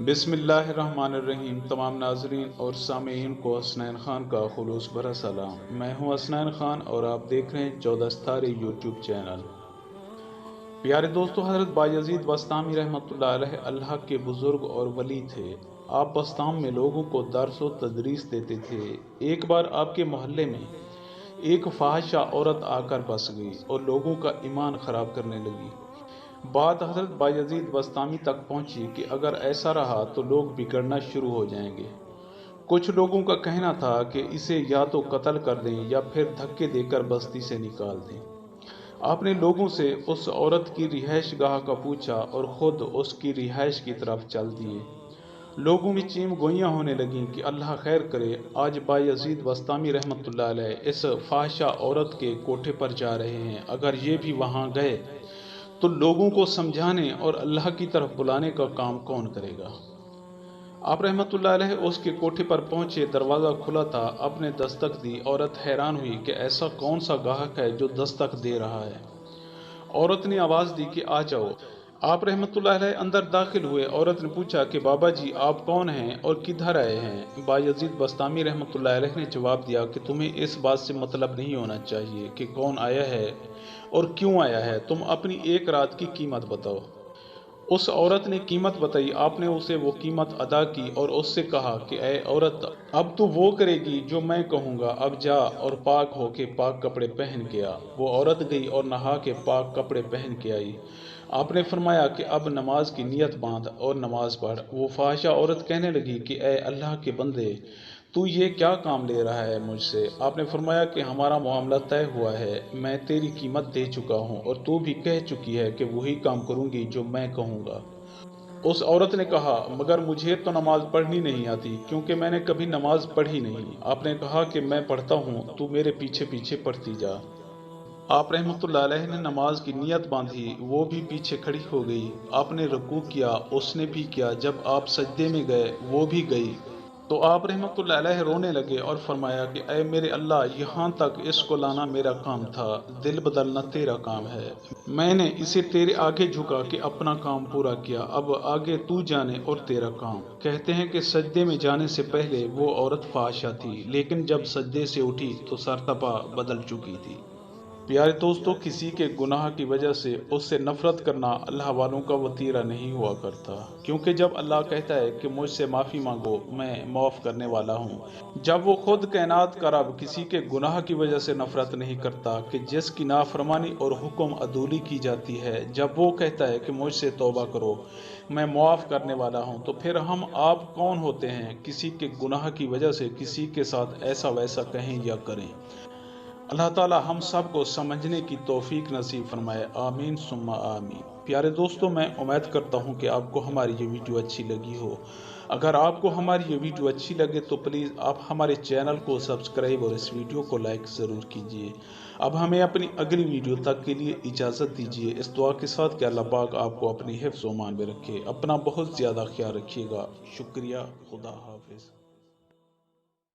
बिस्मिल्लाहिर्रहमानिर्रहीम। तमाम नाजरीन और सामीन को हसनैन खान का खुलूस भरा सलाम। मैं हूं हसनैन खान और आप देख रहे हैं 14 सितारे यूट्यूब चैनल। प्यारे दोस्तों, हज़रत बायज़ीद बस्तामी रहमतुल्लाह अलैह अल्लाह के बुज़ुर्ग और वली थे। आप बस्ताम में लोगों को दर्स व तदरीस देते थे। एक बार आपके मोहल्ले में एक फाहिशा औरत आकर बस गई और लोगों का ईमान ख़राब करने लगी। बात हज़रत बायज़ीद बस्तामी तक पहुंची कि अगर ऐसा रहा तो लोग बिगड़ना शुरू हो जाएंगे। कुछ लोगों का कहना था कि इसे या तो कत्ल कर दें या फिर धक्के देकर बस्ती से निकाल दें। आपने लोगों से उस औरत की रिहाइश गाह का पूछा और खुद उसकी रिहाइश की तरफ चल दिए। लोगों में चीम गोइयाँ होने लगीं कि अल्लाह खैर करे, आज बायज़ीद बस्तामी रहमतुल्लाह अलैह इस फाहिशा औरत के कोठे पर जा रहे हैं। अगर ये भी वहाँ गए तो लोगों को समझाने और अल्लाह की तरफ बुलाने का काम कौन करेगा। आप रहमतुल्लाह अलैह उसके कोठे पर पहुंचे। दरवाज़ा खुला था। आपने दस्तक दी। औरत हैरान हुई कि ऐसा कौन सा गाहक है जो दस्तक दे रहा है। औरत ने आवाज़ दी कि आ जाओ। आप रहमतुल्लाह अलैह अंदर दाखिल हुए। औरत ने पूछा कि बाबा जी, आप कौन हैं और किधर आए हैं। बायज़ीद बस्तामी रहमतुल्लाह अलैह ने जवाब दिया कि तुम्हें इस बात से मतलब नहीं होना चाहिए कि कौन आया है और क्यों आया है। तुम अपनी एक रात की कीमत बताओ। उस औरत ने कीमत बताई। आपने उसे वो कीमत अदा की और उससे कहा कि ऐ औरत, अब तू वो करेगी जो मैं कहूँगा। अब जा और पाक होके पाक कपड़े पहन के आ। वो औरत गई और नहा के पाक कपड़े पहन के आई। आपने फरमाया कि अब नमाज की नियत बांध और नमाज पढ़। वो फाहिशा औरत कहने लगी कि ऐ अल्लाह के बंदे, तू ये क्या काम ले रहा है मुझसे। आपने फरमाया कि हमारा मामला तय हुआ है, मैं तेरी कीमत दे चुका हूँ और तू भी कह चुकी है कि वही काम करूँगी जो मैं कहूँगा। उस औरत ने कहा, मगर मुझे तो नमाज पढ़नी नहीं आती क्योंकि मैंने कभी नमाज पढ़ी नहीं। आपने कहा कि मैं पढ़ता हूँ, तू मेरे पीछे पीछे पढ़ती जा। आप रहमतुल्लाह अलैह ने नमाज की नियत बांधी। वो भी पीछे खड़ी हो गई। आपने रुकू किया, उसने भी किया। जब आप सजदे में गए, वो भी गई। तो आप रहमतुल्लाह अलैह रोने लगे और फरमाया कि ऐ मेरे अल्लाह, यहाँ तक इसको लाना मेरा काम था, दिल बदलना तेरा काम है। मैंने इसे तेरे आगे झुका के अपना काम पूरा किया। अब आगे तू जाने और तेरा काम। कहते हैं कि सजदे में जाने से पहले वो औरत फाहिशा थी, लेकिन जब सजदे से उठी तो सरतपा बदल चुकी थी। प्यारे दोस्तों, किसी के गुनाह की वजह से उससे नफरत करना अल्लाह वालों का वतीरा नहीं हुआ करता, क्योंकि जब अल्लाह कहता है कि मुझसे माफ़ी मांगो, मैं माफ़ करने वाला हूँ। जब वो खुद कायनात का रब किसी के गुनाह की वजह से नफरत नहीं करता कि जिसकी नाफरमानी और हुक्म अदूली की जाती है, जब वो कहता है कि मुझसे तौबा करो, मैं मुआफ़ करने वाला हूँ, तो फिर हम आप कौन होते हैं किसी के गुनाह की वजह से किसी के साथ ऐसा वैसा कहें या करें। अल्लाह ताला हम सब को समझने की तौफीक नसीब फरमाए। आमीन सुम्मा आमीन। प्यारे दोस्तों, मैं उम्मीद करता हूँ कि आपको हमारी ये वीडियो अच्छी लगी हो। अगर आपको हमारी ये वीडियो अच्छी लगे तो प्लीज़ आप हमारे चैनल को सब्सक्राइब और इस वीडियो को लाइक ज़रूर कीजिए। अब हमें अपनी अगली वीडियो तक के लिए इजाज़त दीजिए, इस दुआ के साथ कि अल्लाह पाक आपको अपनी हिफ्ज़ व ईमान में रखे। अपना बहुत ज़्यादा ख्याल रखिएगा। शुक्रिया। खुदा हाफिज़।